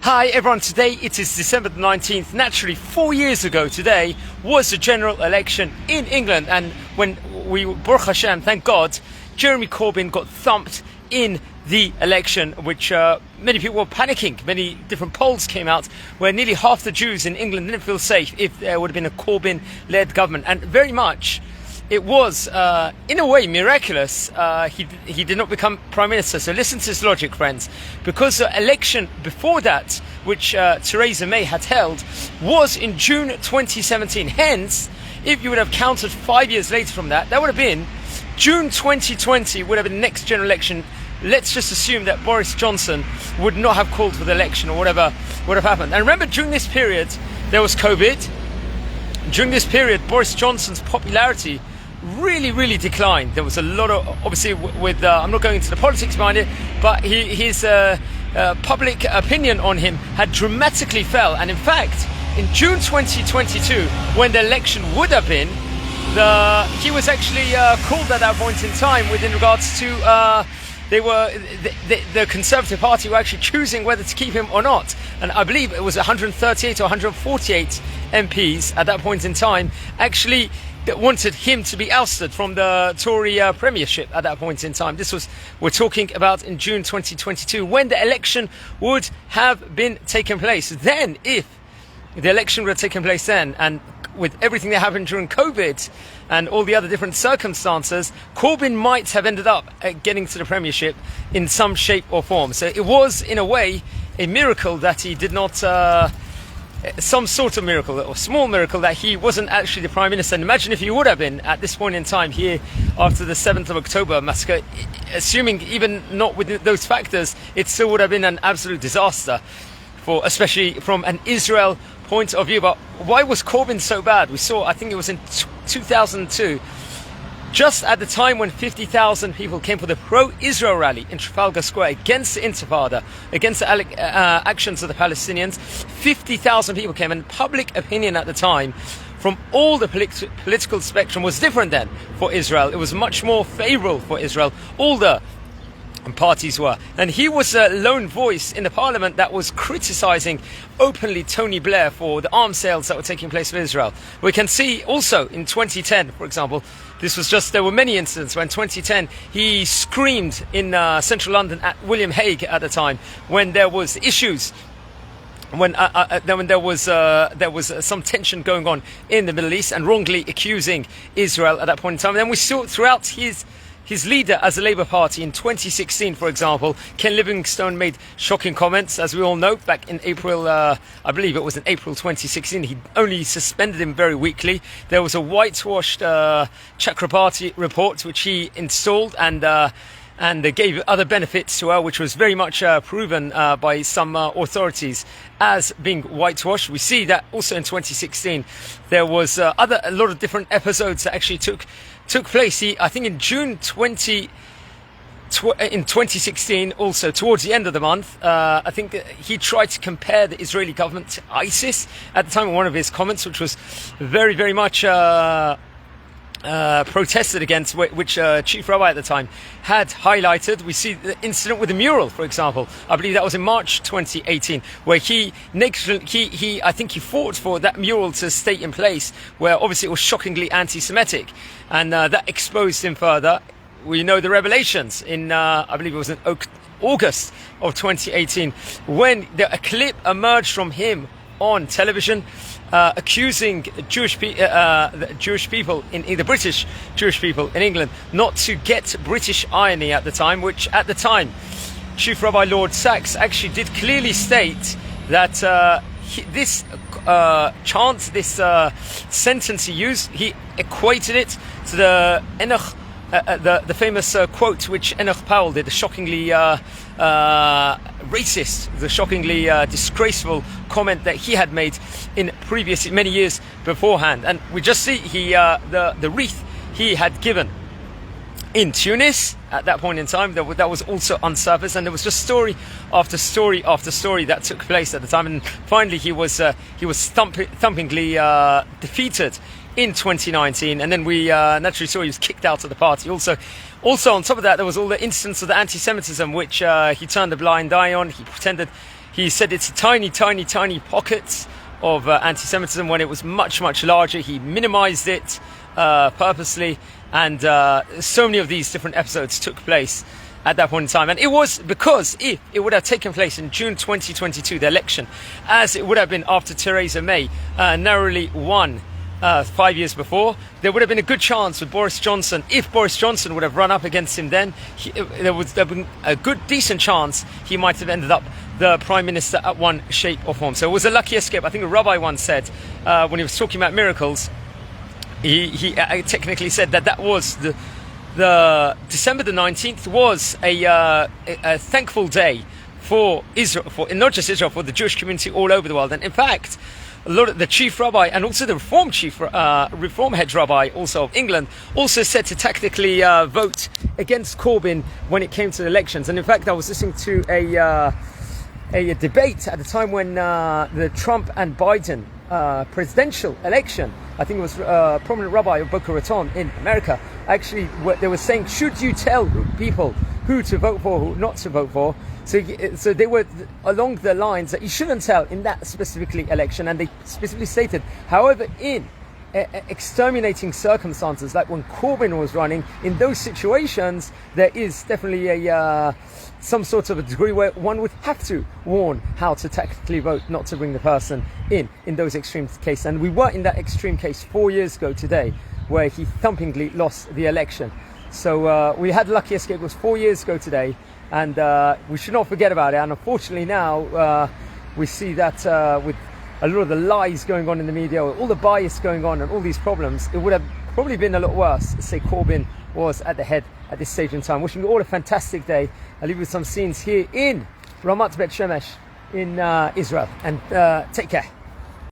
Hi everyone, today it is December the 19th. Naturally, 4 years ago today was the general election in England, and when Baruch Hashem, thank God, Jeremy Corbyn got thumped in the election, which many people were panicking. Many different polls came out where nearly half the Jews in England didn't feel safe if there would have been a Corbyn-led government, and very much it was, in a way, miraculous. He did not become Prime Minister. So listen to this logic, friends. Because the election before that, which Theresa May had held, was in June 2017. Hence, if you would have counted 5 years later from that, that would have been June 2020 would have been the next general election. Let's just assume that Boris Johnson would not have called for the election or whatever would have happened. And remember, during this period, there was COVID. During this period, Boris Johnson's popularity really declined. There was a lot of, obviously, with I'm not going into the politics behind it, but his public opinion on him had dramatically fell. And in fact, in June 2022, when the election would have been, he was actually called at that point in time within regards to the Conservative Party were actually choosing whether to keep him or not. And I believe it was 138 or 148 MPs at that point in time actually that wanted him to be ousted from the Tory premiership at that point in time. We're talking about in June 2022, when the election would have been taken place. Then, if the election would have taken place then, and with everything that happened during COVID and all the other different circumstances, Corbyn might have ended up getting to the premiership in some shape or form. So it was, in a way, a miracle that he did not... some sort of miracle, or small miracle, that he wasn't actually the Prime Minister. And imagine if he would have been at this point in time here after the 7th of October massacre, assuming even not with those factors, it still would have been an absolute disaster, especially from an Israel point of view. But why was Corbyn so bad? We saw, I think it was in 2002, just at the time when 50,000 people came for the pro-Israel rally in Trafalgar Square against the Intifada, against the actions of the Palestinians. 50,000 people came, and public opinion at the time from all the political spectrum was different then for Israel. It was much more favourable for Israel. All the parties were. And he was a lone voice in the parliament that was criticising openly Tony Blair for the arms sales that were taking place with Israel. We can see also in 2010, for example, there were many incidents when 2010 he screamed in central London at William Hague at the time when there was issues, when there was some tension going on in the Middle East, and wrongly accusing Israel at that point in time. And then we saw throughout his leader as a Labour Party in 2016, for example, Ken Livingstone made shocking comments, as we all know, back in April, I believe it was in April 2016. He only suspended him very weakly. There was a whitewashed Chakrabarti report which he installed, and they gave other benefits to her, which was very much proven by some authorities as being whitewashed. We see that also in 2016 there was a lot of different episodes that actually took place. I think in June 2016, also towards the end of the month, I think he tried to compare the Israeli government to ISIS at the time in one of his comments, which was very much protested against, which Chief Rabbi at the time had highlighted. We see the incident with the mural, for example. I believe that was in March 2018, where I think he fought for that mural to stay in place, where obviously it was shockingly anti-Semitic, and that exposed him further. We know the revelations in, I believe it was in August of 2018, when a clip emerged from him on television, accusing the British Jewish people in England not to get British irony at the time, which at the time Chief Rabbi Lord Sachs actually did clearly state that this chant, this sentence he used, he equated it to the Enoch, the famous quote which Enoch Powell did, the shockingly racist, the shockingly disgraceful comment that he had made in many years beforehand. And we just see the wreath he had given in Tunis at that point in time, that was also unsurfaced, and there was just story after story after story that took place at the time. And finally he was thumpingly defeated in 2019, and then we naturally saw he was kicked out of the party. Also on top of that, there was all the incidents of the anti-Semitism which he turned a blind eye on. He pretended He said it's a tiny, tiny, tiny pocket of anti-Semitism when it was much, much larger. He minimized it purposely, and so many of these different episodes took place at that point in time. And it was because if it would have taken place in June 2022, the election, as it would have been after Theresa May narrowly won 5 years before, there would have been a good chance with Boris Johnson. If Boris Johnson would have run up against him then, there would have been a good, decent chance he might have ended up the Prime Minister at one shape or form. So it was a lucky escape. I think a rabbi once said, when he was talking about miracles, he technically said that was the December the 19th was a thankful day for Israel, for not just Israel, for the Jewish community all over the world. And in fact, a lot of the chief rabbi and also the reform head rabbi also of England also said to tactically vote against Corbyn when it came to the elections. And in fact, I was listening to a debate at the time when the Trump and Biden presidential election, I think it was a prominent rabbi of Boca Raton in America, actually they were saying, should you tell people who to vote for, who not to vote for? So they were along the lines that you shouldn't tell in that specifically election, and they specifically stated, however, in exterminating circumstances like when Corbyn was running, in those situations there is definitely some sort of a degree where one would have to warn how to tactically vote not to bring the person in those extreme cases. And we were in that extreme case 4 years ago today, where he thumpingly lost the election. So we had a lucky escape. It was 4 years ago today, and we should not forget about it. And unfortunately now we see that with a lot of the lies going on in the media, all the bias going on and all these problems, it would have probably been a lot worse, say Corbyn was at the head at this stage in time. Wishing you all a fantastic day. I'll leave you with some scenes here in Ramat Bet Shemesh in Israel, and take care.